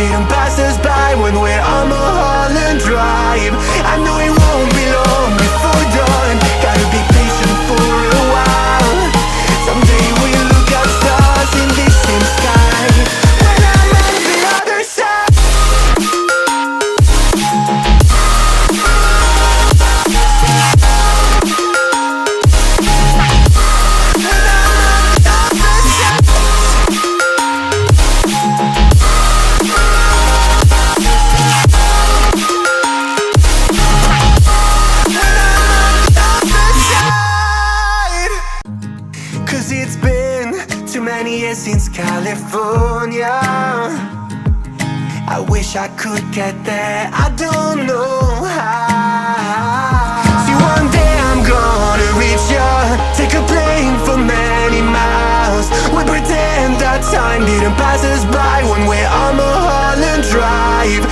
didn't pass us by when we're on Mulholland Drive. I know it won't be long before dawn, gotta be patient for a while. Someday we'll look at stars in this same sky when I'm on the other side. Cause it's been too many years since California. I wish I could get there, I don't know how. See, one day I'm gonna reach ya, take a plane for many miles. We pretend that time didn't pass us by when we're on Mulholland Drive.